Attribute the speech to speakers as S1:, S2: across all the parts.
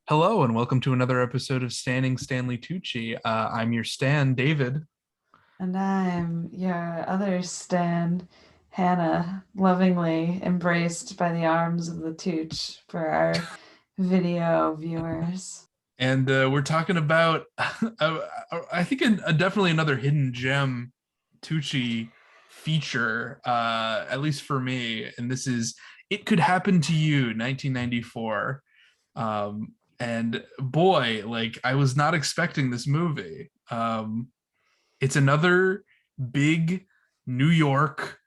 S1: Hello and welcome to another episode of Standing Stanley Tucci. I'm your Stan, David.
S2: And I'm your other Stan, Hannah, lovingly embraced by the arms of the Tooch for our video viewers.
S1: And we're talking about, I think, definitely another hidden gem Tucci feature, at least for me. And this is It Could Happen to You, 1994. And boy, like, I was not expecting this movie. It's another big New York,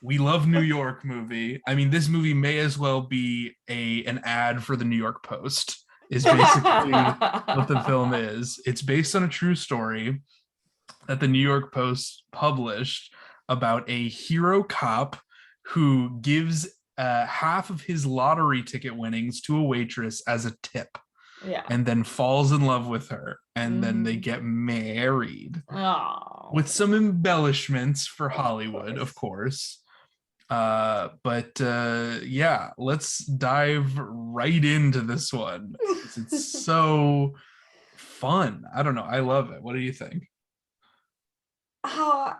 S1: we love New York movie. I mean, this movie may as well be an ad for the New York Post. Is basically what the film is. It's based on a true story that the New York Post published about a hero cop who gives half of his lottery ticket winnings to a waitress as a tip
S2: Yeah.
S1: and then falls in love with her and then they
S2: Mhm.
S1: get married with
S2: Oh,
S1: some embellishments for
S2: of
S1: Hollywood, of
S2: course.
S1: course. But yeah, let's dive right into this one because it's so fun. I don't know. I love it. What do you think?
S2: Oh,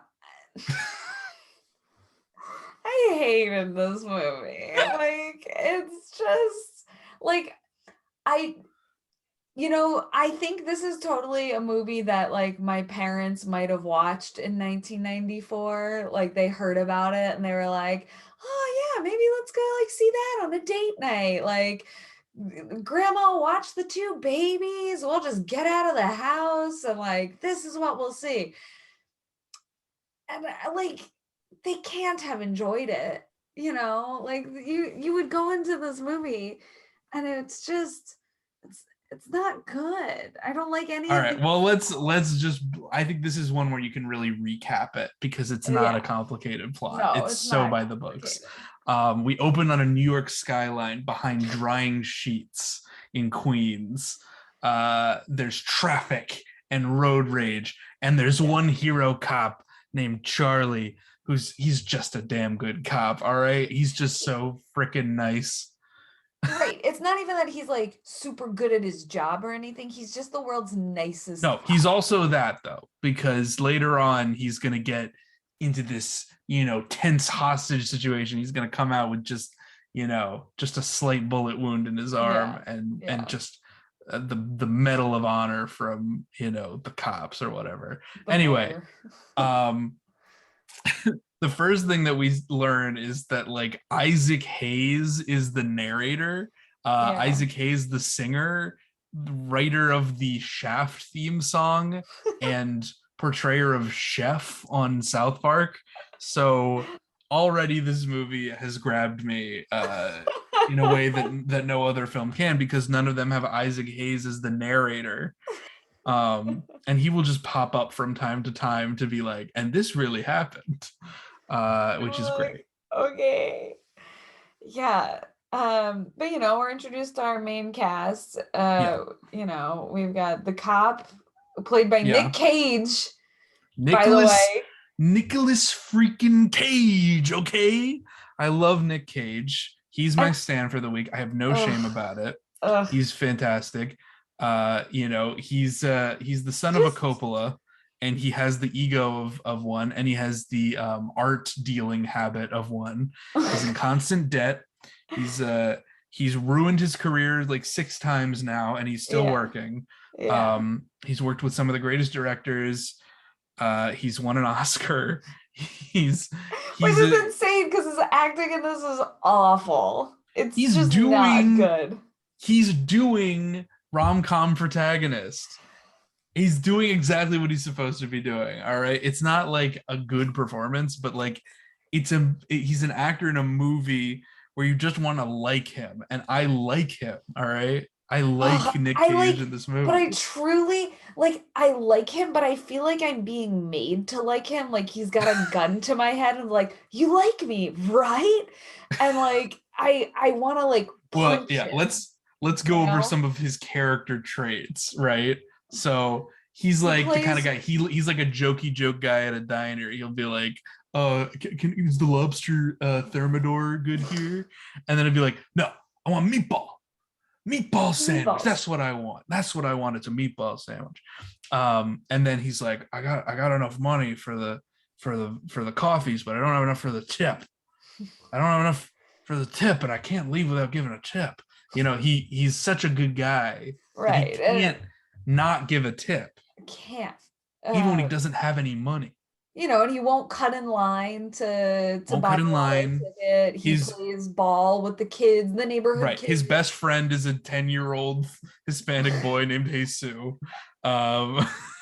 S2: I hated this movie. Like, it's just like I I think this is totally a movie that like my parents might have watched in 1994. Like they heard about it and they were like, "Oh yeah, maybe let's go like see that on a date night." Like grandma watch the two babies. We'll just get out of the house and like this is what we'll see. And like they can't have enjoyed it. Like you would go into this movie and it's not good. I don't like any
S1: All
S2: of
S1: right.
S2: the
S1: Well, let's just. I think this is one where you can really recap it because it's not a
S2: yeah.
S1: complicated plot.
S2: No,
S1: It's
S2: it's
S1: so
S2: not
S1: by the books.
S2: complicated.
S1: We open on a New York skyline behind drying sheets in Queens. There's traffic and road rage, and there's
S2: Yeah.
S1: one hero cop named Charlie he's just a damn good cop. All right, he's just so freaking nice.
S2: Right. It's not even that he's like super good at his job or anything. He's just the world's nicest
S1: No, he's
S2: cop.
S1: also that though, because later on he's gonna get into this, tense hostage situation. He's gonna come out with just a slight bullet wound in his arm
S2: Yeah.
S1: and
S2: Yeah.
S1: just the Medal of Honor from the cops or whatever.
S2: The
S1: Anyway,
S2: mayor.
S1: um, the first thing that we learn is that like Isaac Hayes is the narrator.
S2: Yeah.
S1: Isaac Hayes, the singer, writer of the Shaft theme song, and portrayer of Chef on South Park. So already this movie has grabbed me in a way that no other film can because none of them have Isaac Hayes as the narrator. And he will just pop up from time to time to be like, and this really happened, which is
S2: Like,
S1: great.
S2: okay. Yeah. But we're introduced to our main cast.
S1: Yeah,
S2: We've got the cop played by Nick
S1: yeah.
S2: Cage, by the
S1: Nicholas
S2: way.
S1: Nicholas freaking Cage. Okay, I love Nick Cage. He's my
S2: And
S1: stand for the week. I have no shame
S2: ugh,
S1: about it.
S2: ugh,
S1: He's fantastic. He's the son of a
S2: just
S1: Coppola, and he has the ego of one, and he has the art dealing habit of one. He's in constant debt. He's uh he's ruined his career like six times now, and he's still
S2: yeah,
S1: working.
S2: yeah.
S1: He's worked with some of the greatest directors. He's won an Oscar. He's
S2: Which
S1: he's
S2: is
S1: a
S2: insane because his acting in this is awful. It's
S1: he's
S2: just not
S1: doing
S2: good.
S1: he's doing rom-com protagonist. He's doing exactly what he's supposed to be doing. All right. It's not like a good performance, but like he's an actor in a movie where you just want to like him. And I like him. All right. I like
S2: Oh,
S1: Nick
S2: I
S1: Cage
S2: like,
S1: in this
S2: but I
S1: movie.
S2: truly like, I like him, but I feel like I'm being made to like him. Like he's got a gun to my head and like, you like me, right? And like, I want to like
S1: Well,
S2: punch
S1: yeah,
S2: him,
S1: let's
S2: you
S1: go over
S2: know?
S1: some of his character traits, right? So he's
S2: He
S1: like the kind of
S2: plays,
S1: guy he's like a jokey joke guy at a diner. He'll be like, is the lobster thermidor good here?" And then it'd be like, "No, I want meatball." meatball sandwich.
S2: Meatballs.
S1: That's what I want. That's what I want. It's a meatball sandwich. And then he's like, I got enough money for the coffees, but I don't have enough for the tip. I don't have enough for the tip, and I can't leave without giving a tip. He's such a good guy that he
S2: Right.
S1: can't not give a tip,
S2: Can't.
S1: even when he doesn't have any money.
S2: And he won't cut in line to
S1: Won't
S2: buy
S1: cut in
S2: a
S1: line.
S2: ticket. He plays ball with the kids, the neighborhood
S1: Right.
S2: kids.
S1: His best friend is a 10-year-old Hispanic boy named Jesus.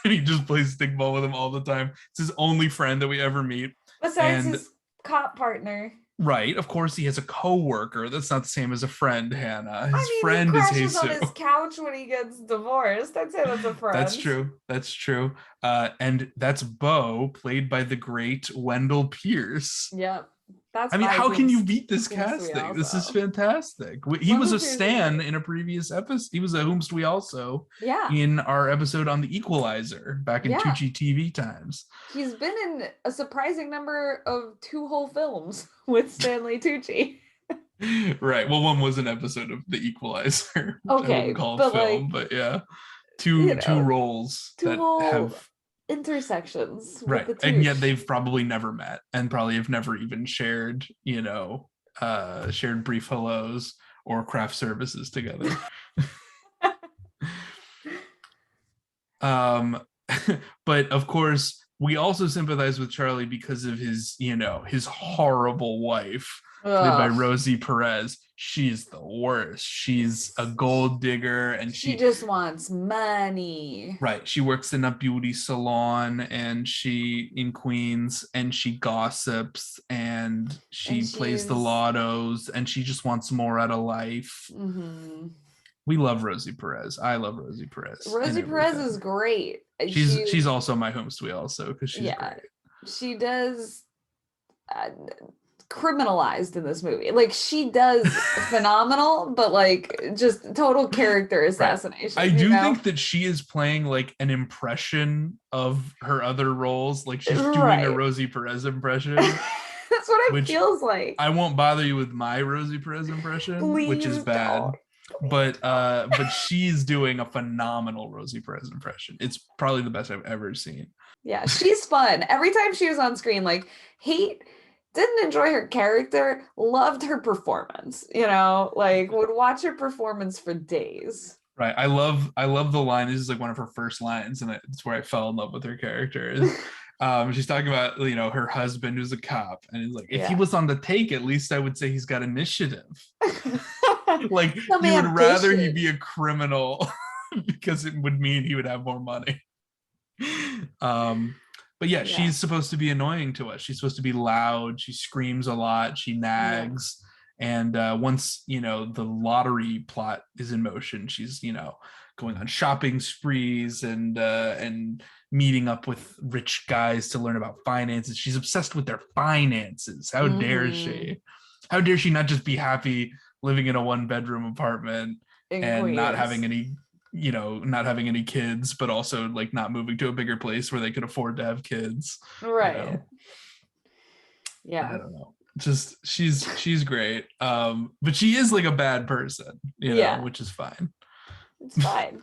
S1: He just plays stickball with him all the time. It's his only friend that we ever meet.
S2: Besides his cop partner.
S1: Right. Of course, he has a co-worker. That's not the same as a friend, Hannah. His
S2: he
S1: friend is
S2: crashes
S1: Jesus.
S2: on his couch when he gets divorced. I'd say that's a friend.
S1: That's true. And that's Bo, played by the great Wendell Pierce.
S2: Yep.
S1: How can you beat this casting? This is fantastic. He was a Stan in a previous episode. He was a Whomst We Also in our episode on The Equalizer back in Tucci TV times.
S2: He's been in a surprising number of 2 whole films with Stanley Tucci.
S1: Right. Well, one was an episode of The Equalizer.
S2: Okay,
S1: I wouldn't call it film, but yeah. Two roles that have
S2: intersections,
S1: right, and yet they've probably never met and probably have never even shared shared brief hellos or craft services together. But of course we also sympathize with Charlie because of his horrible wife, played by Rosie Perez. She's the worst. She's a gold digger, and she
S2: just wants money.
S1: Right. She works in a beauty salon in Queens, and she gossips, and she plays the lottos, and she just wants more out of life.
S2: Mm-hmm.
S1: We love Rosie Perez. I love Rosie Perez.
S2: Rosie Perez is great.
S1: She's also my Whomst We Also, because she's great.
S2: She does criminalized in this movie. Like, she does phenomenal, but like just total character assassination.
S1: Right. I do think that she is playing like an impression of her other roles. Like, she's doing a Rosie Perez impression.
S2: That's what it feels like.
S1: I won't bother you with my Rosie Perez impression, which is bad. But she's doing a phenomenal Rosie Perez impression. It's probably the best I've ever seen.
S2: Yeah, she's fun. Every time she was on screen, like, didn't enjoy her character, loved her performance, like would watch her performance for days.
S1: Right. I love the line. This is like one of her first lines, and it's where I fell in love with her character. She's talking about, her husband who's a cop, and he's like, if he was on the take, at least I would say he's got initiative. Like, you would rather he be a criminal because it would mean he would have more money. But yeah, she's supposed to be annoying to us. She's supposed to be loud. She screams a lot. She nags. And once, the lottery plot is in motion, she's, going on shopping sprees and meeting up with rich guys to learn about finances. She's obsessed with their finances. How dare she? How dare she not just be happy living in a 1-bedroom apartment and Queens, not having any kids, but also like not moving to a bigger place where they could afford to have kids.
S2: Right. Yeah.
S1: I don't know. Just she's great. But she is like a bad person, which is fine.
S2: It's fine.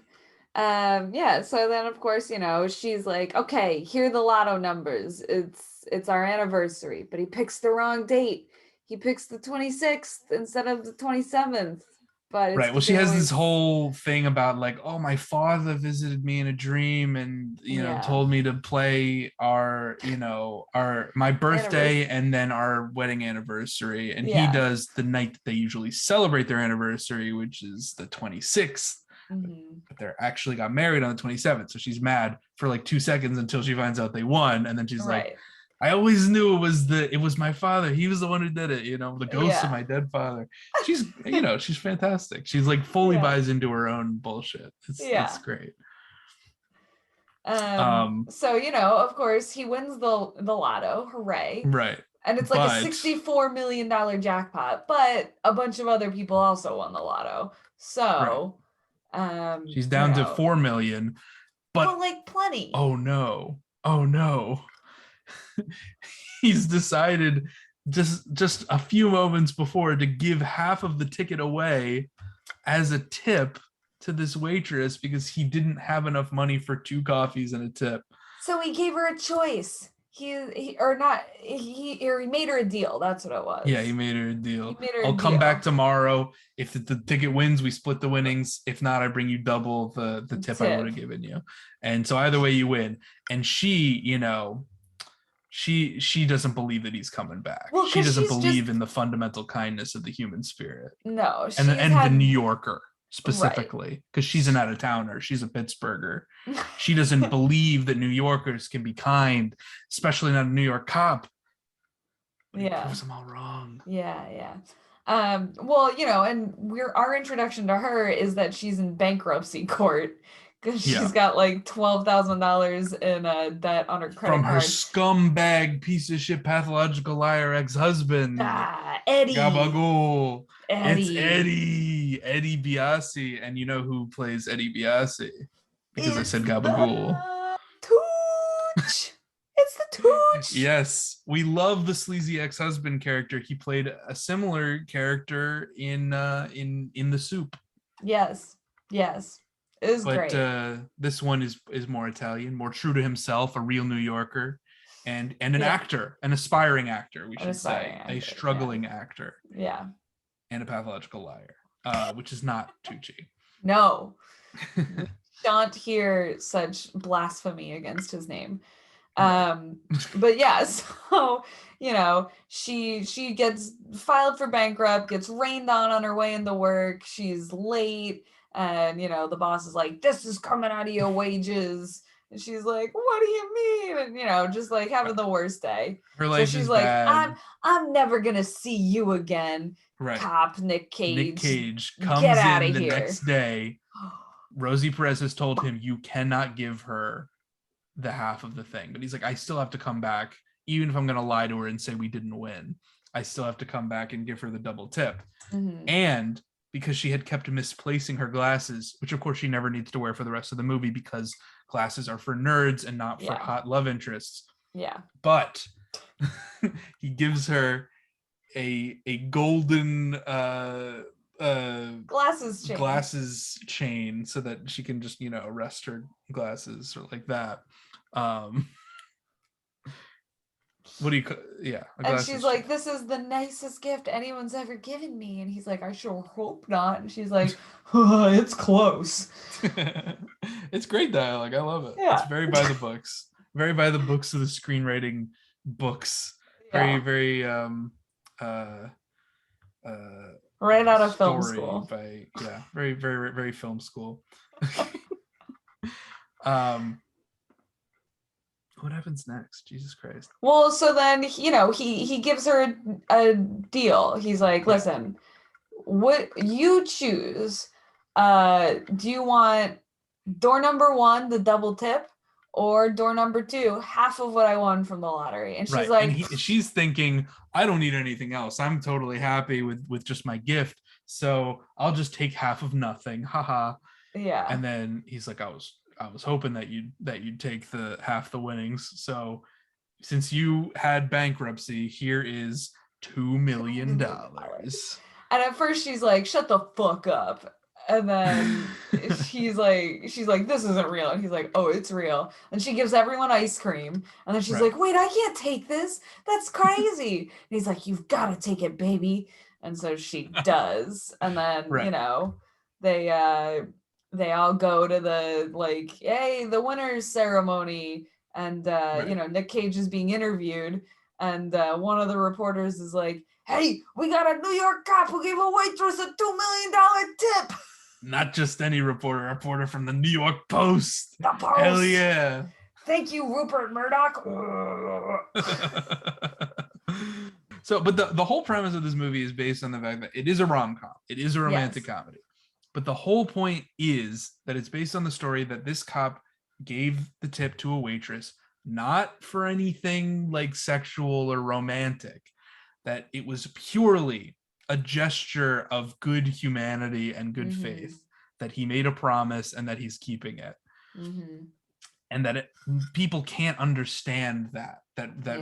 S2: So then of course, she's like, okay, here are the lotto numbers. It's our anniversary, but he picks the wrong date. He picks the 26th instead of the 27th. But
S1: right. Well, she has this whole thing about like, oh, my father visited me in a dream and told me to play our my birthday and then our wedding anniversary, and he does the night that they usually celebrate their anniversary, which is the 26th. But they're actually got married on the 27th, so she's mad for like 2 seconds until she finds out they won, and then she's like, I always knew it was my father. He was the one who did it, the ghost of my dead father. She's, she's fantastic. She's like fully buys into her own bullshit. It's great.
S2: So, of course, he wins the lotto. Hooray.
S1: Right.
S2: And it's like a $64 million jackpot, but a bunch of other people also won the lotto. So,
S1: she's down to 4 million, but
S2: like plenty.
S1: Oh no. He's decided just a few moments before to give half of the ticket away as a tip to this waitress because he didn't have enough money for 2 coffees and a tip.
S2: So he gave her a choice. He or not he made her a deal. That's what it was.
S1: Yeah, he made her a
S2: He
S1: deal.
S2: made her a
S1: I'll come
S2: deal.
S1: back tomorrow. If the ticket wins, we split the winnings. If not, I bring you double the tip I would have given you. And so either way you win. And she, she doesn't believe that he's coming back.
S2: Well,
S1: she
S2: 'cause
S1: doesn't
S2: she's
S1: believe
S2: just-
S1: in the fundamental kindness of the human spirit.
S2: No,
S1: And
S2: she's
S1: the
S2: had
S1: New Yorker specifically, because she's an out-of-towner. She's a Pittsburgher. She doesn't believe that New Yorkers can be kind, especially not a New York cop. But he proves them all wrong.
S2: Yeah. Well, and our introduction to her is that she's in bankruptcy court because she's got like $12,000 in debt on her credit
S1: from
S2: card.
S1: her scumbag piece of shit pathological liar ex-husband,
S2: Eddie.
S1: Gabagool.
S2: Eddie.
S1: It's Eddie Biasi. And you know who plays Eddie Biasi? Because I said Gabagool.
S2: Tooch. It's the Tooch.
S1: Yes, we love the sleazy ex-husband character. He played a similar character in The Soup.
S2: Yes. It was great.
S1: But this one is more Italian, more true to himself, a real New Yorker, and an actor, an aspiring actor, we should say, a struggling actor.
S2: Yeah.
S1: And a pathological liar, which is not Tucci.
S2: No. Shan't hear such blasphemy against his name. But yeah, so she gets filed for bankrupt, gets rained on her way into work, she's late, and the boss is like, this is coming out of your wages, and she's like, what do you mean? And just like having the worst day.
S1: Her life
S2: so she's
S1: is
S2: like,
S1: bad.
S2: I'm never gonna see you again.
S1: Right.
S2: Cop Nick Cage
S1: comes
S2: get out
S1: in
S2: of
S1: the
S2: here.
S1: next day. Rosie Perez has told him, you cannot give her the half of the thing, but he's like, I still have to come back, even if I'm going to lie to her and say we didn't win. I still have to come back and give her the double tip.
S2: Mm-hmm.
S1: And because she had kept misplacing her glasses, which of course she never needs to wear for the rest of the movie because glasses are for nerds and not for hot love interests.
S2: Yeah.
S1: But he gives her a golden glasses chain so that she can just arrest her glasses or like that. What do you
S2: and she's like, this is the nicest gift anyone's ever given me, and he's like, I sure hope not. And she's like, it's close.
S1: It's great dialogue. I love it. It's very by the books, very by the books of the screenwriting books. Very
S2: right out of film school.
S1: Very, very, very film school. What happens next? Jesus Christ.
S2: Well, so then he gives her a deal. He's like, listen, what you choose? Do you want door number 1, the double tip, or door number 2, half of what I won from the lottery? And she's like,
S1: and she's thinking, I don't need anything else. I'm totally happy with just my gift. So I'll just take half of nothing. Haha.
S2: Yeah.
S1: And then he's like, I was hoping that you'd take the half the winnings. So since you had bankruptcy, here is $2 million.
S2: And at first she's like, shut the fuck up. And then she's like, this isn't real. And he's like, oh, it's real. And she gives everyone ice cream. And then she's like, wait, I can't take this. That's crazy. And he's like, you've got to take it, baby. And so she does. And then, they all go to the hey, the winners ceremony. And, Nick Cage is being interviewed. And one of the reporters is like, hey, we got a New York cop who gave a waitress a $2 million tip.
S1: Not just any reporter, a reporter from the New York Post.
S2: The Post.
S1: Hell yeah.
S2: Thank you, Rupert Murdoch.
S1: So, but the whole premise of this movie is based on the fact that it is a rom-com. It is a romantic comedy. But the whole point is that it's based on the story that this cop gave the tip to a waitress, not for anything like sexual or romantic, that it was purely a gesture of good humanity and good faith, that he made a promise and that he's keeping it. And that people can't understand that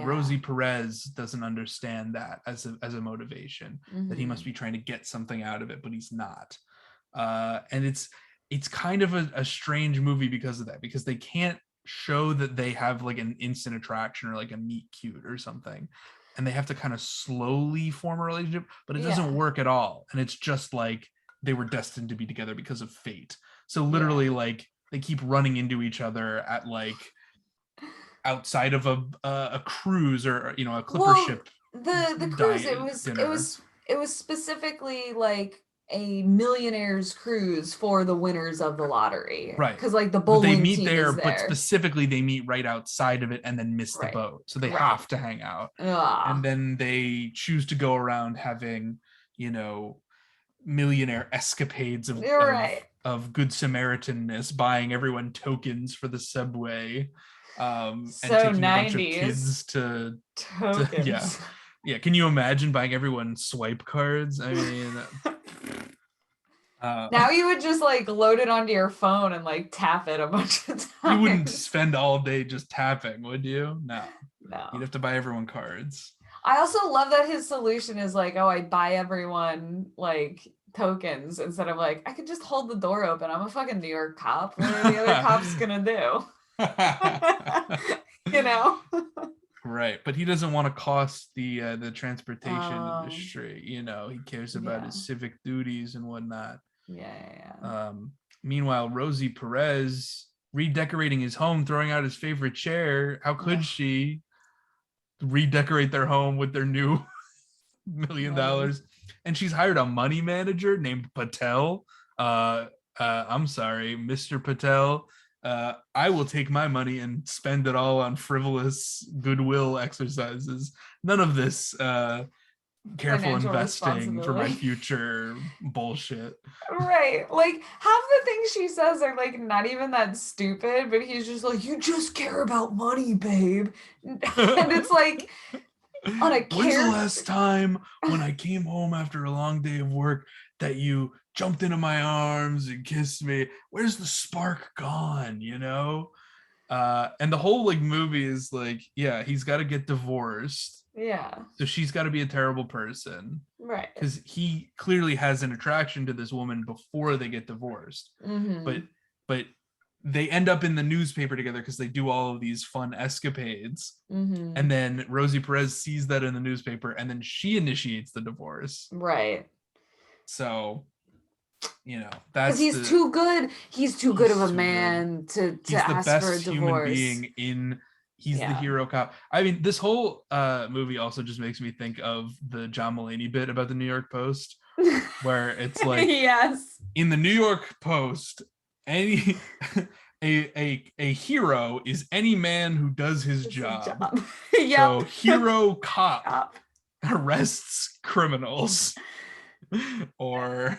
S1: Rosie Perez doesn't understand that as a motivation, that he must be trying to get something out of it, but he's not. And it's kind of a strange movie because of that, because they can't show that they have like an instant attraction or like a meet cute or something, and they have to kind of slowly form a relationship, but it doesn't
S2: Yeah.
S1: work at all, and it's just like they were destined to be together because of fate. So
S2: Yeah.
S1: literally, like, they keep running into each other at like outside of a cruise, or a clipper
S2: Well,
S1: ship
S2: the cruise, it
S1: diet
S2: was it
S1: dinner.
S2: was it was specifically like a millionaire's cruise for the winners of the lottery,
S1: Right.
S2: because like the
S1: But they
S2: bowling
S1: meet
S2: team
S1: there,
S2: is
S1: but
S2: there.
S1: specifically they meet right outside of it and then miss the
S2: Right.
S1: boat. So they
S2: Right.
S1: have to hang out. And
S2: Ah.
S1: then they choose to go around having, you know, millionaire escapades of
S2: You're right.
S1: good Samaritanness, buying everyone tokens for the subway, and
S2: So
S1: taking a bunch of
S2: 90s
S1: kids to yeah.
S2: tokens.
S1: Yeah. Can you imagine buying everyone swipe cards? I mean, uh,
S2: Now you would just like load it onto your phone and like tap it a bunch of
S1: you wouldn't
S2: times.
S1: spend all day just tapping, would you? No. You'd
S2: No.
S1: have to buy everyone cards.
S2: I also love that his solution is like, oh, I buy everyone like tokens instead of like, I could just hold the door open. I'm a fucking New York cop. What are the other cops gonna do? You know?
S1: Right, but he doesn't want to cost the transportation
S2: Um,
S1: industry. He cares about
S2: yeah.
S1: his civic duties and whatnot.
S2: Yeah.
S1: Meanwhile, Rosie Perez redecorating his home, throwing out his favorite chair. How could
S2: Ugh,
S1: she redecorate their home with their new
S2: money.
S1: $1 million? And she's hired a money manager named Patel. I'm sorry, Mr. Patel. I will take my money and spend it all on frivolous goodwill exercises. None of this careful
S2: Financial
S1: investing for my
S2: responsibility.
S1: future bullshit.
S2: Right. Like half the things she says are like not even that stupid, but he's just like, you just care about money, babe. And it's like on a
S1: When's the
S2: character.
S1: last time when I came home after a long day of work that you jumped into my arms and kissed me? Where's the spark gone? And the whole like movie is like, yeah, he's got to get divorced,
S2: Yeah.
S1: so she's got to be a terrible person,
S2: Right.
S1: because he clearly has an attraction to this woman before they get divorced.
S2: Mm-hmm.
S1: But they end up in the newspaper together because they do all of these fun escapades.
S2: Mm-hmm.
S1: And then Rosie Perez sees that in the newspaper, and then she initiates the divorce.
S2: Right.
S1: So,
S2: Because
S1: that's
S2: he's too good. He's too good of a
S1: too good.
S2: man to
S1: He's the
S2: ask for a
S1: best human
S2: divorce.
S1: being in. He's the
S2: Yeah.
S1: hero cop. I mean, this whole movie also just makes me think of the John Mulaney bit about the New York Post, where it's like,
S2: Yes.
S1: in the New York Post, any a hero is any man who does his
S2: It's
S1: job.
S2: Yep.
S1: So hero cop
S2: Cop.
S1: arrests criminals, or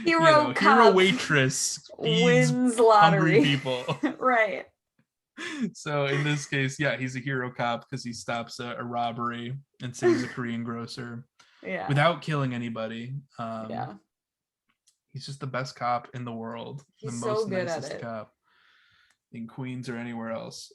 S2: Hero
S1: hero
S2: cop
S1: waitress feeds
S2: wins
S1: hungry
S2: lottery.
S1: people.
S2: Right.
S1: So in this case, yeah, he's a hero cop because he stops a robbery and saves a Korean grocer
S2: Yeah.
S1: without killing anybody.
S2: Yeah.
S1: He's just the best cop in the world.
S2: He's
S1: The
S2: so
S1: most
S2: good at
S1: nicest
S2: it.
S1: cop in Queens or anywhere else.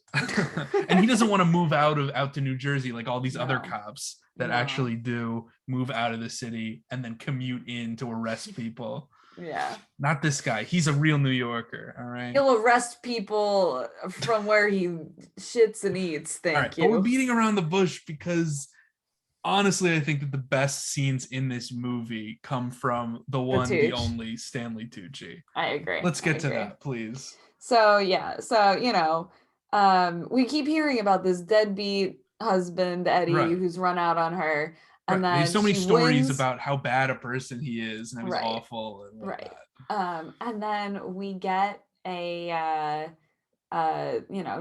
S1: And he doesn't want to move out to New Jersey like all these other
S2: No.
S1: cops that
S2: No.
S1: actually do move out of the city and then commute in to arrest people.
S2: Yeah.
S1: Not this guy. He's a real New Yorker. All right.
S2: He'll arrest people from where he shits and eats.
S1: All right.
S2: Thank
S1: But we're
S2: you.
S1: beating around the bush because honestly, I think that the best scenes in this movie come from the one, the
S2: Tucci.
S1: only Stanley Tucci.
S2: I agree.
S1: Let's get
S2: I
S1: to
S2: agree.
S1: that, please.
S2: So yeah, we keep hearing about this deadbeat husband, Eddie,
S1: Right.
S2: who's run out on her, and
S1: Right.
S2: then
S1: There's so many
S2: she
S1: stories
S2: wins.
S1: about how bad a person he is and how he's
S2: Right.
S1: awful and whatnot.
S2: Right. And then we get a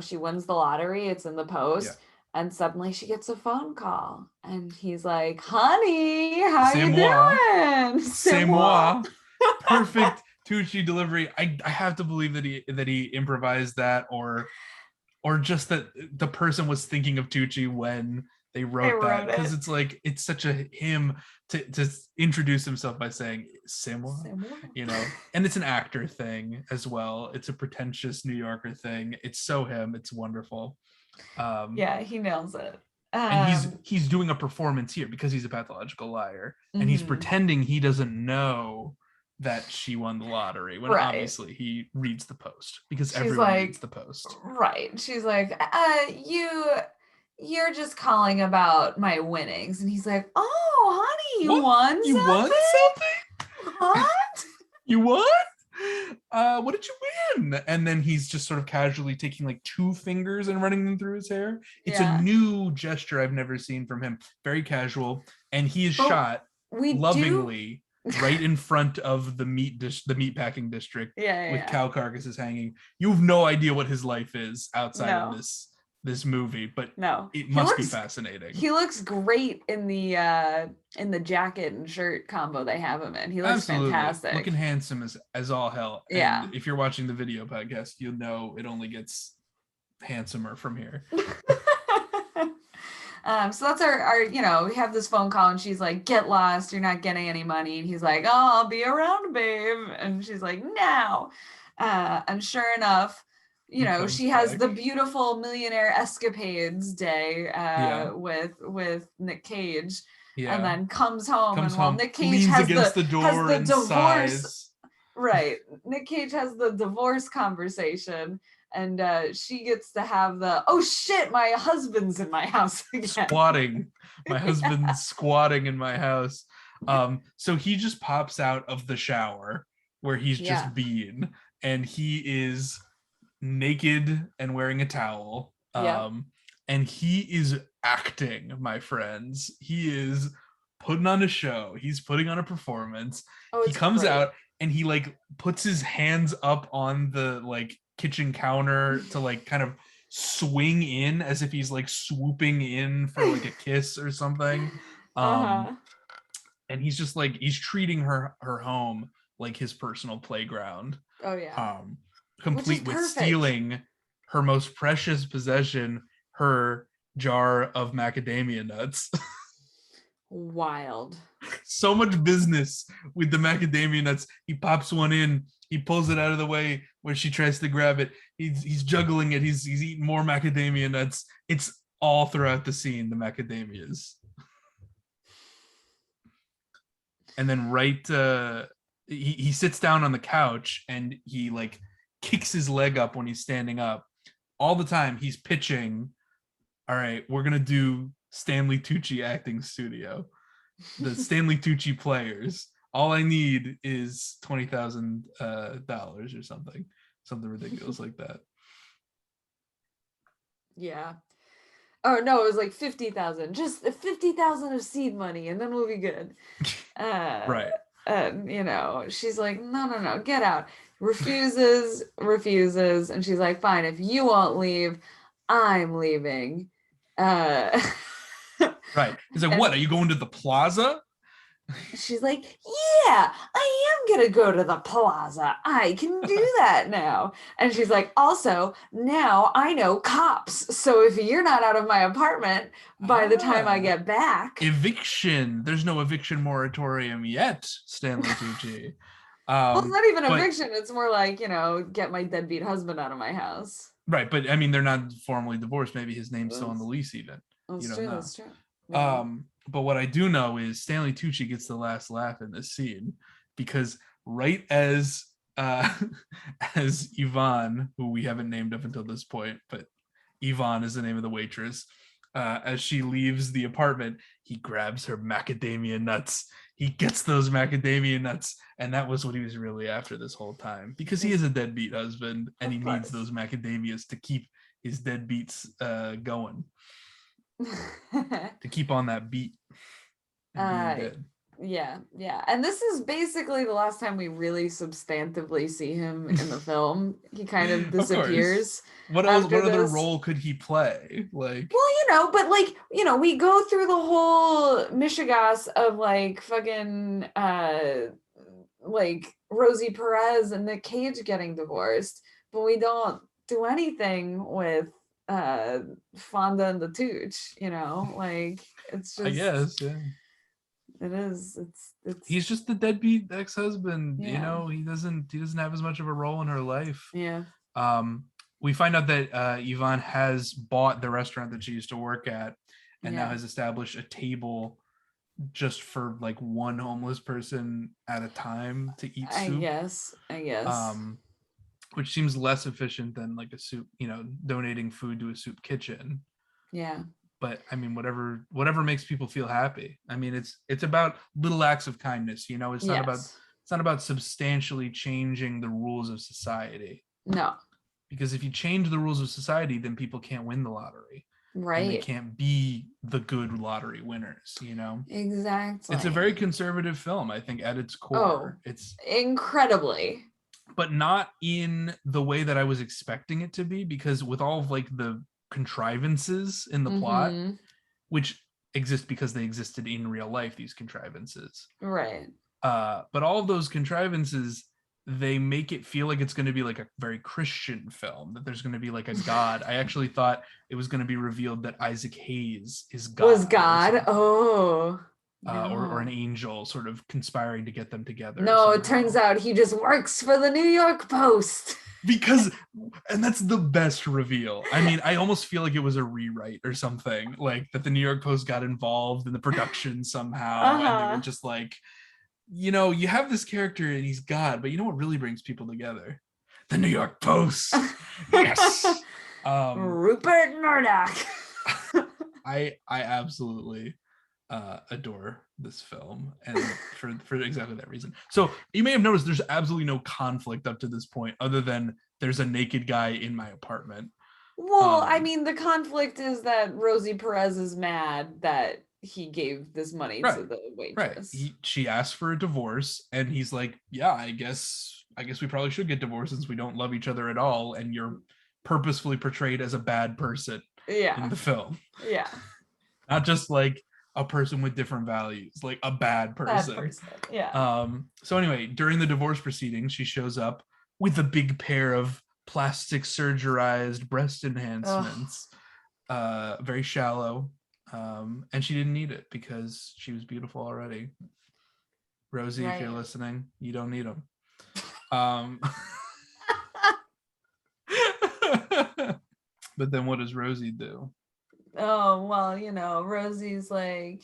S2: she wins the lottery, it's in the Post.
S1: Yeah.
S2: And suddenly she gets a phone call and he's like, honey, how
S1: C'est
S2: you
S1: moi.
S2: doing?
S1: C'est moi. Perfect Tucci delivery. I have to believe that he improvised that, or just that the person was thinking of Tucci when they wrote that, because it's like, it's such a him to introduce himself by saying c'est moi, and it's an actor thing as well. It's a pretentious New Yorker thing. It's so him. It's wonderful.
S2: Yeah, he nails it.
S1: And he's doing a performance here because he's a pathological liar, and he's pretending he doesn't know
S2: Right.
S1: she won the lottery when
S2: Right.
S1: obviously he reads the Post because
S2: She's
S1: everyone reads
S2: like,
S1: the Post.
S2: right. She's like, you're just calling about my winnings. And he's like, oh, honey, you
S1: What?
S2: won
S1: You won
S2: something?
S1: something?
S2: What?
S1: You won? What did you win? And then he's just sort of casually taking like two fingers and running them through his hair. It's a
S2: Yeah.
S1: new gesture I've never seen from him. Very casual. And he is
S2: But
S1: shot
S2: we do.
S1: lovingly right in front of the meat packing district
S2: Yeah,
S1: with
S2: yeah.
S1: cow carcasses hanging. You have no idea what his life is outside of
S2: No,
S1: this movie, but
S2: no.
S1: it must be fascinating.
S2: He looks great in the jacket and shirt combo they have him in. He looks
S1: Absolutely. Looking
S2: fantastic.
S1: handsome as all hell. And
S2: Yeah.
S1: if you're watching the video podcast, you'll know it only gets handsomer from here.
S2: So that's our, we have this phone call and she's like, get lost, you're not getting any money. And he's like, oh, I'll be around, babe. And she's like, no. And sure enough, she has
S1: back.
S2: the beautiful millionaire escapades day
S1: Yeah.
S2: with Nick Cage.
S1: Yeah.
S2: And then comes home while Nick Cage
S1: leans
S2: has
S1: against the door and
S2: divorce.
S1: sighs.
S2: Right. Nick Cage has the divorce conversation. And she gets to have oh shit, my husband's in my house again.
S1: Squatting. My husband's squatting in my house. So he just pops out of the shower where he's just being, and he is naked and wearing a towel. And he is acting, my friends. He is putting on a show. He's putting on a performance. He comes out and he like puts his hands up on the like kitchen counter to like kind of swing in as if he's like swooping in for like a kiss or something. And he's just like, he's treating her home like his personal playground.
S2: Oh yeah.
S1: Complete with stealing her most precious possession, her jar of macadamia nuts.
S2: Wild.
S1: So much business with the macadamia nuts. He pops one in, he pulls it out of the way where she tries to grab it. He's juggling it. He's eating more macadamia nuts. It's all throughout the scene, the macadamias. And then he sits down on the couch and he like kicks his leg up when he's standing up. All the time he's pitching, all right, we're gonna do Stanley Tucci acting studio, the Stanley Tucci players. All I need is $20,000 or something ridiculous like that. Yeah.
S2: Oh no, it was like 50,000. Just 50,000 of seed money, and then we'll be good.
S1: Right.
S2: And she's like, no, get out. Refuses, and she's like, fine, if you won't leave, I'm leaving.
S1: Right. He's like, what? Are you going to the plaza?
S2: She's like, yeah, I am gonna go to the plaza. I can do that now. And she's like, also, now I know cops. So if you're not out of my apartment by the time I get back.
S1: Eviction. There's no eviction moratorium yet, Stanley Tucci.
S2: Well, it's not even eviction. It's more like, get my deadbeat husband out of my house.
S1: Right. But I mean, they're not formally divorced. Maybe his name's still on the lease even.
S2: That's true.
S1: Yeah. But what I do know is Stanley Tucci gets the last laugh in this scene, because right as Yvonne, who we haven't named up until this point, but Yvonne is the name of the waitress, as she leaves the apartment, he grabs her macadamia nuts. He gets those macadamia nuts, and that was what he was really after this whole time, because he is a deadbeat husband and he needs those macadamias to keep his deadbeats going. To keep on that beat.
S2: Yeah. And this is basically the last time we really substantively see him in the film. He kind of disappears.
S1: What other role could he play? Like,
S2: well, but like, we go through the whole mishigas of like fucking like Rosie Perez and Nick Cage getting divorced, but we don't do anything with Fonda and the Tooch, like it's just,
S1: I guess, yeah,
S2: it is. It's
S1: he's just the deadbeat ex-husband. He doesn't have as much of a role in her life. We find out that Yvonne has bought the restaurant that she used to work at and now has established a table just for like one homeless person at a time to eat
S2: I
S1: soup.
S2: guess. I guess.
S1: Um, which seems less efficient than like a soup, donating food to a soup kitchen.
S2: Yeah.
S1: But I mean, whatever makes people feel happy. I mean, it's about little acts of kindness.
S2: Yes.
S1: It's not about substantially changing the rules of society.
S2: No.
S1: Because if you change the rules of society, then people can't win the lottery, and they
S2: Right.
S1: can't be the good lottery winners. It's a very
S2: Exactly.
S1: conservative film, I think, at its
S2: Oh,
S1: core. It's
S2: incredibly.
S1: But not in the way that I was expecting it to be, because with all of like the contrivances in the plot,
S2: Mm-hmm.
S1: which exist because they existed in real life, these contrivances,
S2: Right.
S1: but all of those contrivances, they make it feel like it's going to be like a very Christian film, that there's going to be like a god. I actually thought it was going to be revealed that Isaac Hayes is God,
S2: Was God? Oh,
S1: or an
S2: no.
S1: angel sort of conspiring to get them together
S2: No, it
S1: somehow.
S2: turns out he just works for the New York Post.
S1: Because and that's the best reveal. I mean, I almost feel like it was a rewrite or something, like that the New York Post got involved in the production somehow, and they were
S2: Uh-huh.
S1: just like, you have this character and he's God, but you know what really brings people together? The New York Post. Yes.
S2: Rupert Murdoch.
S1: I absolutely adore this film, and for exactly that reason. So you may have noticed there's absolutely no conflict up to this point, other than there's a naked guy in my apartment.
S2: Well, I mean, the conflict is that Rosie Perez is mad that he gave this money
S1: Right,
S2: to the
S1: right.
S2: waitress.
S1: She asked for a divorce, and he's like, "Yeah, I guess we probably should get divorced since we don't love each other at all, and you're purposefully portrayed as a bad person in
S2: Yeah.
S1: the film,
S2: Yeah.
S1: not just like a person with different values, like a bad
S2: Bad
S1: person."
S2: person. Yeah.
S1: So anyway, during the divorce proceedings, she shows up with a big pair of plastic surgerized breast
S2: Ugh.
S1: enhancements, very shallow, and she didn't need it because she was beautiful already. Rosie, if you're
S2: Right.
S1: listening, you don't need them. Um, but then what does Rosie do?
S2: Oh, well, Rosie's like,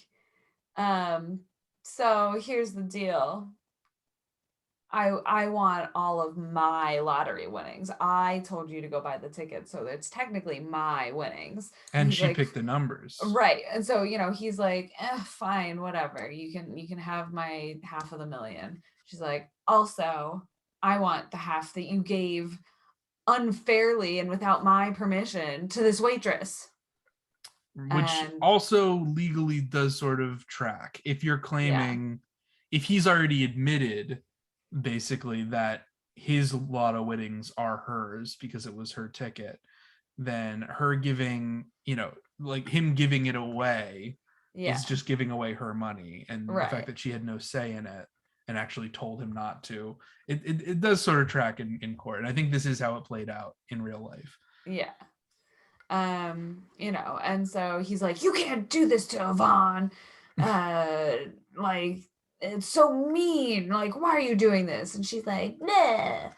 S2: so here's the deal. I want all of my lottery winnings. I told you to go buy the ticket, so it's technically my winnings.
S1: And
S2: he's
S1: she
S2: like,
S1: picked the numbers.
S2: right. And so, he's like, fine, whatever. You can have my half of the million. She's like, also, I want the half that you gave unfairly and without my permission to this waitress.
S1: Which
S2: And
S1: also legally does sort of track. If you're claiming, if he's already admitted basically that his lotto winnings are hers because it was her ticket, then her giving, like him giving it away is just giving away her money. And the fact that she had no say in it and actually told him not to, it does sort of track in court. And I think this is how it played out in real life.
S2: Yeah. And so he's like, you can't do this to Yvonne. Like, it's so mean. Like, why are you doing this? And she's like, nah.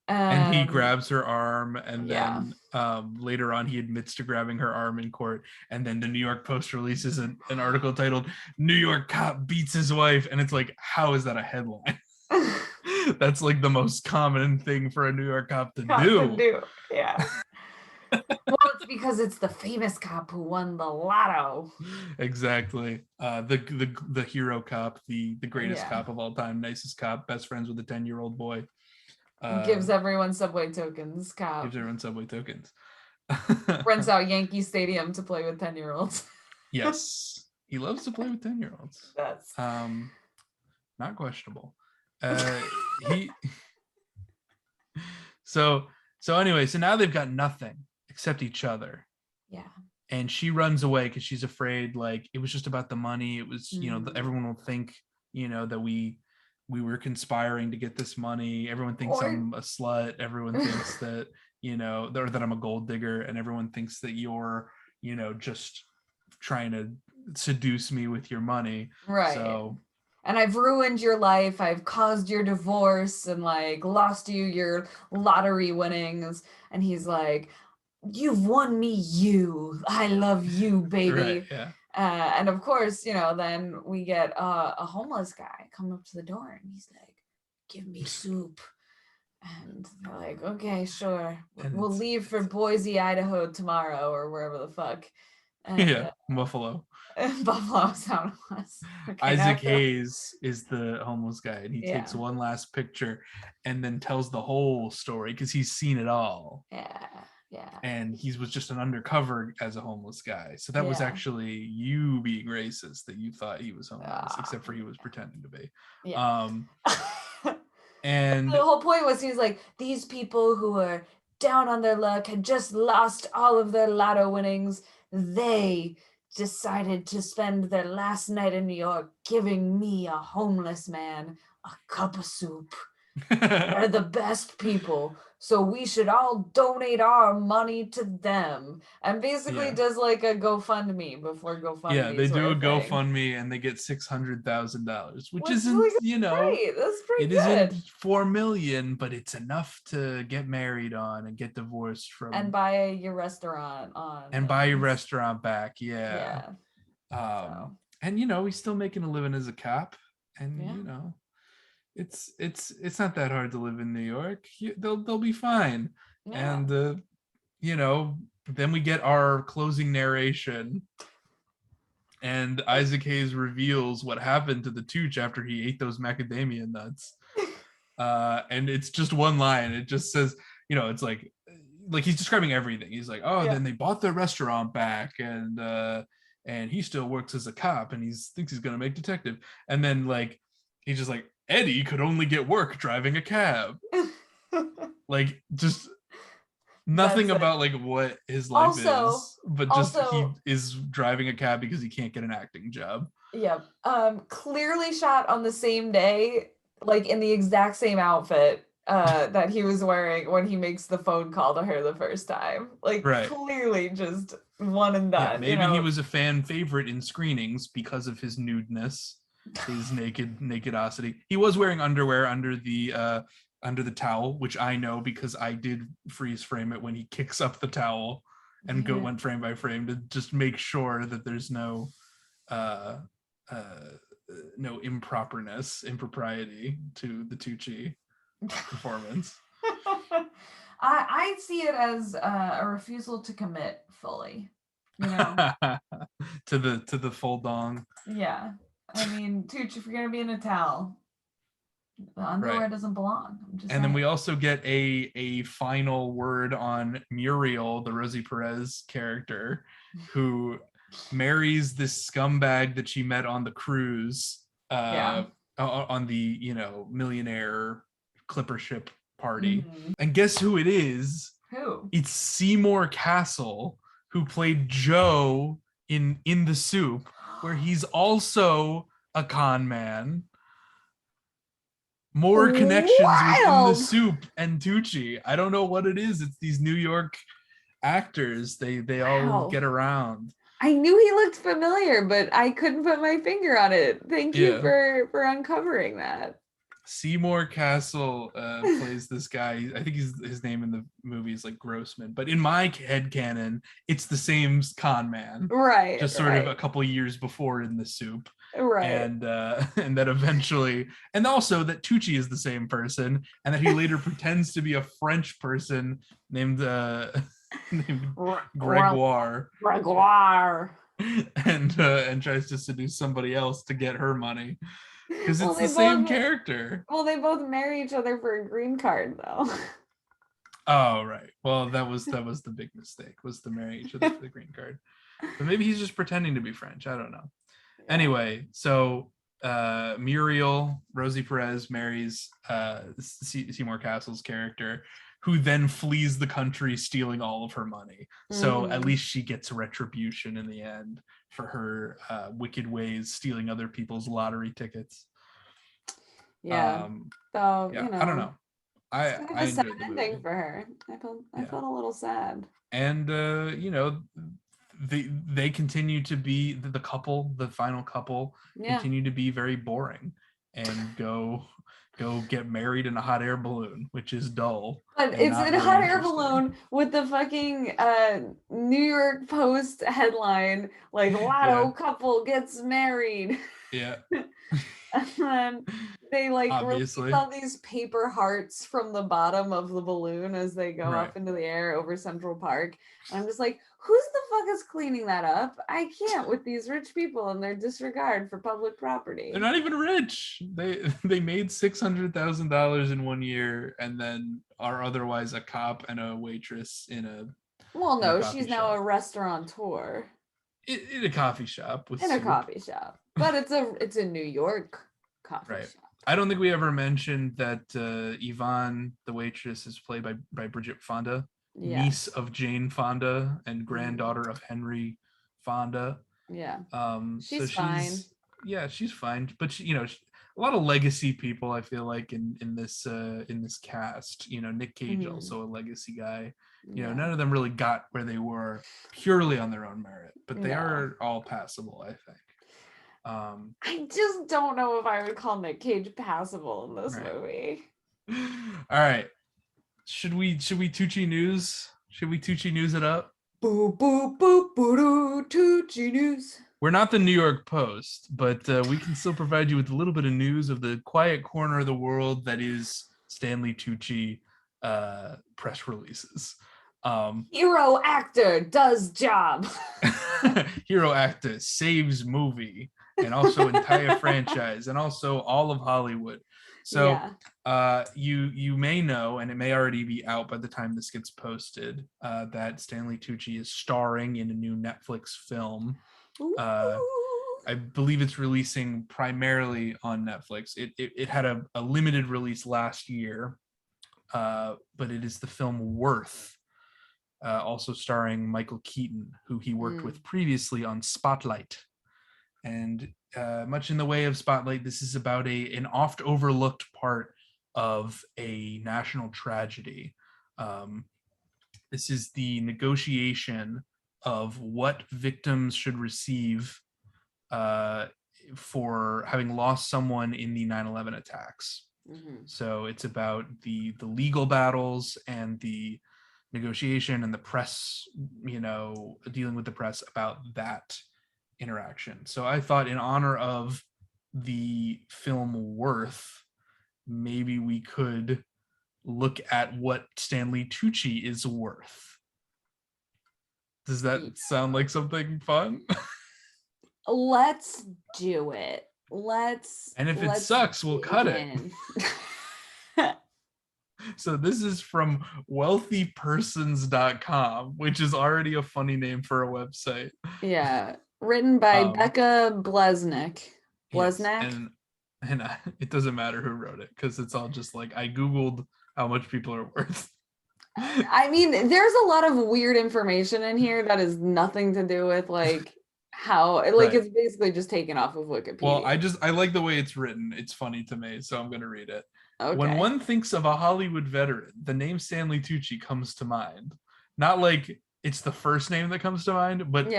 S1: And he grabs her arm, and then
S2: yeah.
S1: Later on he admits to grabbing her arm in court, and then the New York Post releases an article titled "New York Cop Beats His Wife," and it's like, how is that a headline? That's like the most common thing for a New York cop to do.
S2: Yeah. Well, it's because it's the famous cop who won the lotto.
S1: Exactly. The hero cop, the greatest cop of all time, nicest cop, best friends with a 10-year-old boy.
S2: Gives everyone subway tokens. Cop
S1: gives everyone subway tokens.
S2: Rents out Yankee Stadium to play with 10-year-olds.
S1: Yes, he loves to play with 10-year-olds.
S2: That's
S1: not questionable. He so anyway, so now they've got nothing except each other.
S2: Yeah.
S1: And she runs away because she's afraid, like, it was just about the money. It was, everyone will think, that we were conspiring to get this money. Everyone thinks I'm a slut. Everyone thinks that, or that I'm a gold digger, and everyone thinks that you're, just trying to seduce me with your money.
S2: Right.
S1: So,
S2: and I've ruined your life. I've caused your divorce and like lost you your lottery winnings. And he's like, you've won me, you. I love you, baby.
S1: Right, yeah.
S2: And of course, then we get a homeless guy come up to the door and he's like, "Give me soup." And they're like, "Okay, sure.
S1: And
S2: We'll leave for Boise, Idaho tomorrow or wherever the fuck." And
S1: yeah, Buffalo.
S2: Buffalo Sound was. Okay, now I
S1: Isaac
S2: feel,
S1: Hayes is the homeless guy, and he takes
S2: yeah,
S1: one last picture and then tells the whole story because he's seen it all.
S2: yeah, yeah,
S1: And he was just an undercover as a homeless guy. So that was
S2: yeah,
S1: actually you being racist that you thought he was homeless,
S2: ah,
S1: except for he was pretending to be.
S2: yeah.
S1: Um,
S2: The
S1: and
S2: whole point was he's like, these people who are down on their luck had just lost all of their lotto winnings. They decided to spend their last night in New York giving me, a homeless man, a cup of soup. They're the best people, so we should all donate our money to them. And basically
S1: yeah,
S2: does like a GoFundMe before
S1: yeah, they
S2: GoFundMe's were
S1: do
S2: a
S1: a
S2: thing.
S1: GoFundMe and they get $600,000, which
S2: Which is
S1: isn't,
S2: like great. That's pretty
S1: it isn't
S2: good.
S1: 4 million, but it's enough to get married on and get divorced
S2: And
S1: from
S2: buy your restaurant on
S1: and buy your
S2: and
S1: restaurant back. Yeah.
S2: yeah.
S1: Um,
S2: So
S1: and he's still making a living as a cop, and
S2: yeah.
S1: it's not that hard to live in New York. They'll be fine.
S2: Yeah.
S1: And you know, then we get our closing narration, and Isaac Hayes reveals what happened to the Tooch after he ate those macadamia nuts. And it's just one line. It just says, it's like he's describing everything. He's like, oh,
S2: Yeah.
S1: then they bought the restaurant back, and he still works as a cop, and he thinks he's gonna make detective. And then like he's just like, Eddie could only get work driving a cab. Like just nothing
S2: That's it.
S1: about like what his life
S2: Also,
S1: is, but just he
S2: also,
S1: is driving a cab because he can't get an acting job.
S2: yeah. Clearly shot on the same day, like in the exact same outfit that he was wearing when he makes the phone call to her the first time. Like
S1: Right.
S2: clearly just one and
S1: Yeah,
S2: done,
S1: maybe he was a fan favorite in screenings because of his nudeness, his nakedosity. He was wearing underwear under the towel, which I know because I did freeze frame it when he kicks up the towel and went frame by frame to just make sure that there's no uh uh no impropriety to the Tucci performance.
S2: I see it as a refusal to commit fully, you know.
S1: To the full dong.
S2: Yeah. I mean, Tooch, if you're gonna be in a towel, the underwear
S1: Right.
S2: doesn't belong. I'm just
S1: And then
S2: saying.
S1: we also get a final word on Muriel, the Rosie Perez character, who marries this scumbag that she met on the cruise,
S2: Yeah.
S1: on the millionaire clipper ship party.
S2: Mhm.
S1: And guess who it is?
S2: Who?
S1: It's Seymour Castle, who played Joe in The Soup, where he's also a con man. More connections within The
S2: Wild.
S1: Soup and Tucci. I don't know what it is. It's these New York actors. They all
S2: Wow.
S1: get around.
S2: I knew he looked familiar, but I couldn't put my finger on it. Thank you
S1: Yeah.
S2: for uncovering that.
S1: Seymour Castle plays this guy. I think his name in the movie is like Grossman, but in my head canon, it's the same con man,
S2: Right,
S1: just sort of a
S2: right,
S1: couple years before in The Soup.
S2: right.
S1: And and that eventually, and also that Tucci is the same person, and that he later pretends to be a French person named named Gregoire,
S2: Gregoire.
S1: and tries to seduce somebody else to get her money because
S2: Well,
S1: it's the
S2: they
S1: same
S2: both
S1: character.
S2: well, they both marry each other for a green card, though.
S1: Oh right. Well, that was the big mistake, was to marry each other for the green card. But maybe he's just pretending to be French. I don't know.
S2: Yeah.
S1: Anyway, so Muriel, Rosie Perez marries Seymour Castle's character, who then flees the country stealing all of her money. So at least she gets retribution in the end for her wicked ways, stealing other people's lottery tickets.
S2: Yeah. So,
S1: Yeah, I don't know.
S2: it's kind of
S1: I
S2: a sad
S1: enjoyed the
S2: ending
S1: movie.
S2: for her. I felt a little sad.
S1: And they continue to be the couple, the final couple
S2: Yeah.
S1: continue to be very boring and go go get married in a hot air balloon, which is dull.
S2: But
S1: And
S2: it's
S1: not
S2: in a
S1: very
S2: hot air
S1: interesting.
S2: balloon with the fucking New York Post headline, like
S1: Yeah.
S2: Lotto couple gets married.
S1: Yeah.
S2: And then they like release
S1: Obviously.
S2: all these paper hearts from the bottom of the balloon as they go
S1: Right.
S2: up into the air over Central Park. And I'm just like, who's the fuck is cleaning that up? I can't with these rich people and their disregard for public property.
S1: They're not even rich. They made $600,000 in 1 year, and then are otherwise a cop and a waitress
S2: Well,
S1: in a
S2: no,
S1: coffee
S2: she's now
S1: shop.
S2: a restaurateur
S1: In a coffee shop with
S2: in a
S1: soup.
S2: coffee shop. But it's a New York coffee
S1: Right.
S2: shop.
S1: I don't think we ever mentioned that Yvonne, the waitress, is played by Bridget Fonda, niece
S2: Yes.
S1: of Jane Fonda and granddaughter of Henry Fonda.
S2: Yeah.
S1: So
S2: She's fine.
S1: she's fine, but a lot of legacy people. I feel like in this cast, Nick Cage
S2: Mhm.
S1: also a legacy guy.
S2: Yeah.
S1: None of them really got where they were purely on their own merit, but they
S2: No.
S1: are all passable, I think.
S2: I just don't know if I would call Nick Cage passable in this
S1: Right.
S2: movie.
S1: All right. Should we Tucci news? Should we Tucci news it up?
S2: Boo boo boo boo doo Tucci news.
S1: We're not the New York Post, but we can still provide you with a little bit of news of the quiet corner of the world that is Stanley Tucci press releases.
S2: Hero actor does job.
S1: Hero actor saves movie, and also entire franchise, and also all of Hollywood. So you may know, and it may already be out by the time this gets posted, that Stanley Tucci is starring in a new Netflix film. I believe it's releasing primarily on Netflix. It had a limited release last year, but it is the film Worth, also starring Michael Keaton, who he worked with previously on Spotlight. And much in the way of Spotlight, this is about an oft overlooked part of a national tragedy. This is the negotiation of what victims should receive for having lost someone in the 9/11 attacks. So it's about the legal battles and the negotiation and the press, dealing with the press about that interaction. So I thought, in honor of the film Worth, maybe we could look at what Stanley Tucci is worth. Does that sound like something fun?
S2: Let's do it.
S1: And if it sucks, we'll cut it. So this is from wealthypersons.com, which is already a funny name for a website.
S2: Yeah. Written by Becca Blesnick.
S1: Yes, and it doesn't matter who wrote it, because it's all just like, I Googled how much people are worth.
S2: I mean, there's a lot of weird information in here that has nothing to do with like how it's basically just taken off of Wikipedia.
S1: Well, I like the way it's written. It's funny to me, so I'm gonna read it.
S2: Okay.
S1: When one thinks of a Hollywood veteran, the name Stanley Tucci comes to mind. Not like it's the first name that comes to mind, but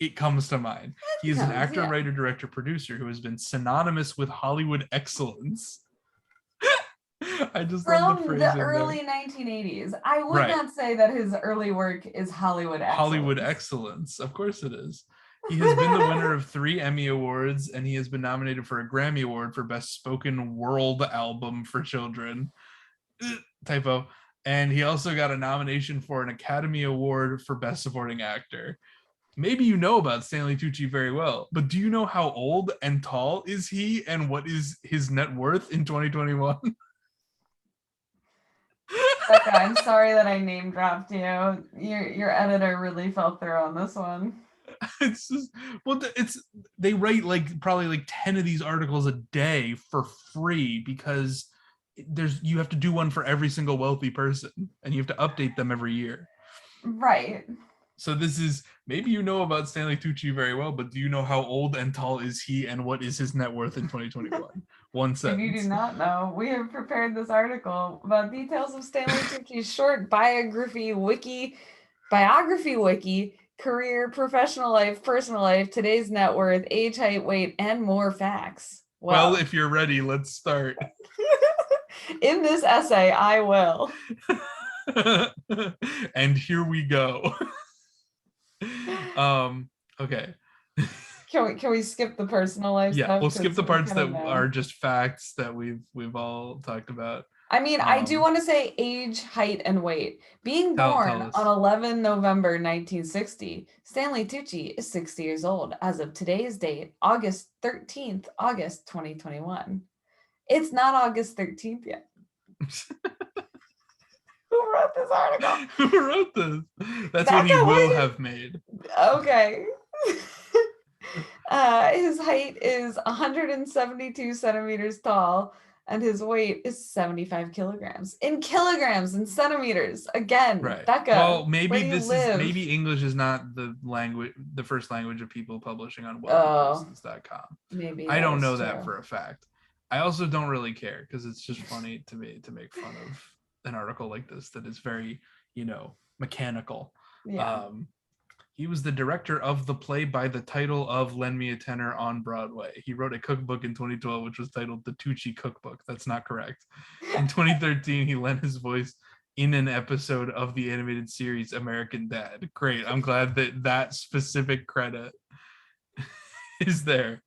S1: it comes to mind. He is an actor, writer, director, producer who has been synonymous with Hollywood excellence. I just love the phrase
S2: from the early 1980s. I would not say that his early work is Hollywood excellence.
S1: Hollywood excellence. Of course it is. He has been the winner of 3 Emmy Awards, and he has been nominated for a Grammy Award for Best Spoken World Album for Children. Typo. And he also got a nomination for an Academy Award for Best Supporting Actor. Maybe you know about Stanley Tucci very well, but do you know how old and tall is he, and what is his net worth in 2021?
S2: Okay, I'm sorry that I name dropped you. Your editor really fell through on this one.
S1: It's just, they write probably 10 of these articles a day for free, because you have to do one for every single wealthy person, and you have to update them every year.
S2: Right.
S1: So this is, maybe you know about Stanley Tucci very well, but do you know how old and tall is he, and what is his net worth in 2021? One sentence.
S2: If you do not know, we have prepared this article about details of Stanley Tucci's short biography wiki, career, professional life, personal life, today's net worth, age, height, weight, and more facts.
S1: Well, if you're ready, let's start.
S2: In this essay, I will.
S1: And here we go. Okay.
S2: Can we skip the personal life
S1: Yeah,
S2: stuff?
S1: we'll skip
S2: Because
S1: the
S2: we
S1: parts
S2: kind of
S1: that are
S2: know.
S1: just facts that we've all talked about.
S2: I mean, I do
S1: Um,
S2: want to say age, height, and weight. Being
S1: tell
S2: born on
S1: us.
S2: 11 November 1960, Stanley Tucci is 60 years old as of today's date, August 13th, August 2021. It's not August 13th yet. Who wrote this article?
S1: Who wrote this? That's what he
S2: Becca,
S1: will
S2: what
S1: have made.
S2: Okay. His height is 172 centimeters tall, and his weight is 75 kilograms. In kilograms and centimeters. Again,
S1: Right.
S2: Becca,
S1: Well,
S2: where
S1: maybe
S2: do you
S1: this is
S2: live?
S1: maybe English is not the language, the first language of people publishing on
S2: Oh,
S1: wealthypersons.com.
S2: maybe
S1: I
S2: that
S1: don't
S2: is
S1: know that
S2: true.
S1: for a fact. I also don't really care because it's just funny to me to make fun of an article like this that is very, mechanical.
S2: Yeah.
S1: Um, he was the director of the play by the title of Lend Me a Tenor on Broadway. He wrote a cookbook in 2012, which was titled The Tucci Cookbook. That's not correct. In 2013, he lent his voice in an episode of the animated series American Dad. Great. I'm glad that that specific credit is there.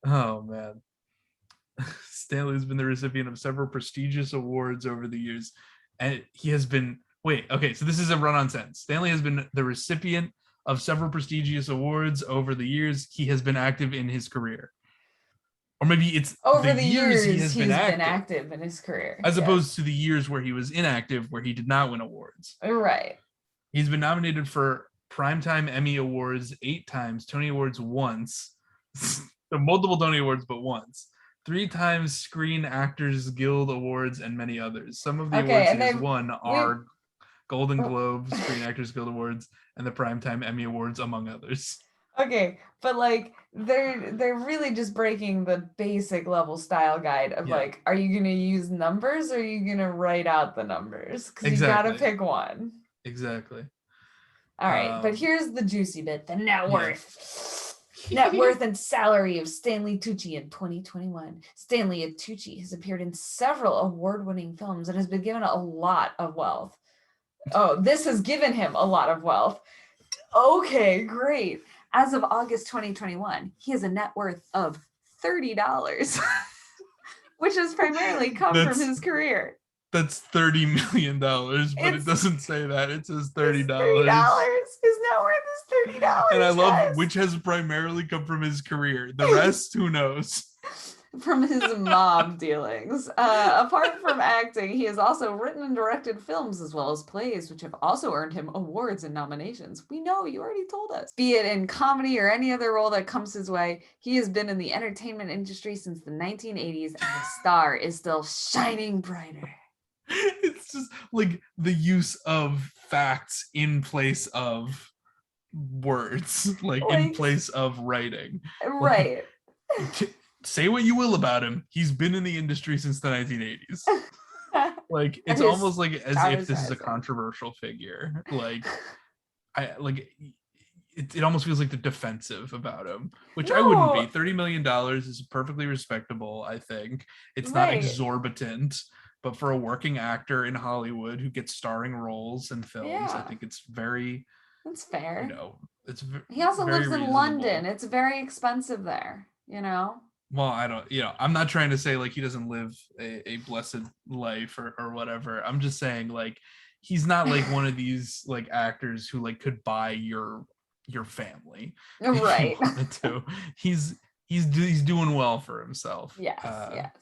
S1: Oh, man. Stanley has been the recipient of several prestigious awards over the years, and he has been. Wait, okay, so this is a run-on sentence. Stanley has been the recipient of several prestigious awards over the years he has been active in his career, or maybe it's the
S2: Over the
S1: years he
S2: years,
S1: has been
S2: he's been
S1: active,
S2: active in his career.
S1: as opposed
S2: Yes.
S1: to the years where he was inactive, where he did not win awards.
S2: Right.
S1: He's been nominated for Primetime Emmy Awards 8 times, Tony Awards once, so multiple Tony Awards, but once. 3 times Screen Actors Guild Awards, and many others. Some of the
S2: Okay,
S1: awards he
S2: and
S1: has
S2: they've
S1: won
S2: we've
S1: are Golden Globe, Screen Actors Guild Awards, and the Primetime Emmy Awards, among others.
S2: Okay, but like they're really just breaking the basic level style guide of
S1: Yeah,
S2: like, are you gonna use numbers or are you gonna write out the numbers? Because you gotta
S1: exactly.
S2: pick one.
S1: Exactly.
S2: All right, but
S1: Um,
S2: here's the juicy bit, the net
S1: yeah.
S2: worth. Net worth and salary of Stanley Tucci in 2021. Stanley Tucci has appeared in several award-winning films and has been given a lot of wealth. Oh, this has given him a lot of wealth. Okay, great. As of August 2021, he has a net worth of $30, which has primarily come from
S1: that's
S2: his career.
S1: that's $30 million, but it
S2: It's
S1: doesn't say that. It says
S2: it's
S1: $30.
S2: $30. His net worth is
S1: And I
S2: $30,
S1: love
S2: guys.
S1: which has primarily come from his career. The rest, who knows?
S2: From his mob dealings. Apart from acting, he has also written and directed films as well as plays, which have also earned him awards and nominations. We know, you already told us. Be it in comedy or any other role that comes his way, he has been in the entertainment industry since the 1980s, and his star is still shining brighter.
S1: It's just like the use of facts in place of words, like in
S2: Like,
S1: place of writing. Like,
S2: right.
S1: say what you will about him, he's been in the industry since the 1980s. Like,
S2: And
S1: it's
S2: his
S1: almost like as
S2: star
S1: if
S2: is
S1: this is a
S2: rising.
S1: controversial figure. Like, it almost feels like the defensive about him, which I wouldn't be.
S2: No,
S1: $30 million is perfectly respectable, I think. It's not
S2: right.
S1: exorbitant, but for a working actor in Hollywood who gets starring roles in films, I
S2: Yeah,
S1: think it's very,
S2: that's fair.
S1: it's
S2: He also
S1: very
S2: lives in London.
S1: reasonable.
S2: It's very expensive there, you know?
S1: Well, I don't, I'm not trying to say like he doesn't live a blessed life or whatever. I'm just saying like he's not like one of these like actors who like could buy your family if he
S2: Right.
S1: wanted to. He's doing well for himself.
S2: Yes, yes.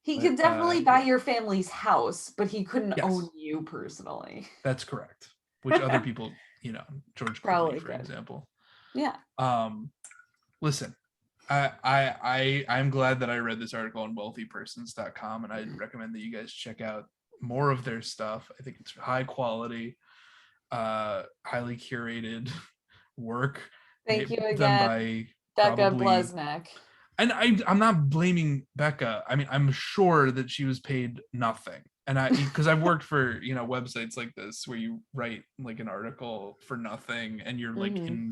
S2: He
S1: But
S2: could definitely buy
S1: yeah,
S2: your family's house, but he couldn't
S1: yes,
S2: own you personally.
S1: that's correct. Which other people, George Clooney,
S2: Probably
S1: for
S2: could.
S1: example.
S2: Yeah.
S1: Listen, I'm glad that I read this article on wealthypersons.com, and I recommend that you guys check out more of their stuff. I think it's high quality, highly curated work
S2: Thank you
S1: done
S2: again,
S1: by
S2: Becca
S1: probably,
S2: Blesnick.
S1: and I'm not blaming Becca. I mean, I'm sure that she was paid nothing. And because I've worked for, websites like this where you write like an article for nothing and you're like
S2: Mm-hmm.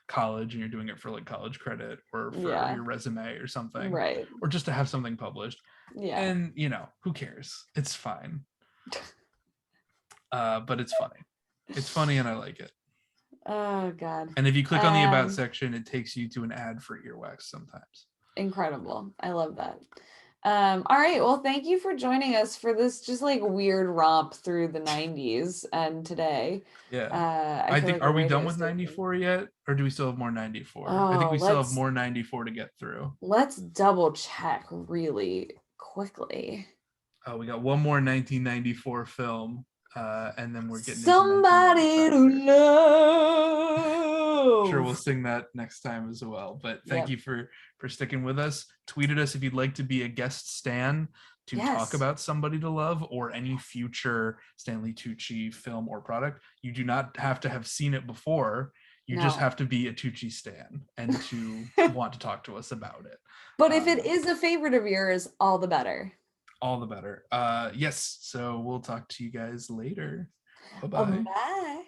S1: college and you're doing it for like college credit or for
S2: Yeah.
S1: your resume or something,
S2: Right.
S1: or just to have something published.
S2: Yeah.
S1: And who cares? It's fine. But it's funny. It's funny and I like it.
S2: Oh God.
S1: And if you click on the about section, it takes you to an ad for earwax sometimes.
S2: Incredible. I love that. All right. Well, thank you for joining us for this just like weird romp through the 90s and today.
S1: Yeah.
S2: I
S1: think,
S2: like
S1: are we done with 94 yet? Or do we still have more 94? I think we still have more 94 to get through.
S2: Let's double check really quickly.
S1: Oh, we got one more 1994 film. And then we're getting
S2: Somebody to love.
S1: Sure, we'll sing that next time as well. But thank you for sticking with us. Tweet at us if you'd like to be a guest stan to talk about Somebody to Love or any future Stanley Tucci film or product. You do not have to have seen it before. You just have to be a Tucci stan and to want to talk to us about it.
S2: But if it is a favorite of yours, all the better.
S1: All the better. Yes. So we'll talk to you guys later. Bye-bye.
S2: Bye.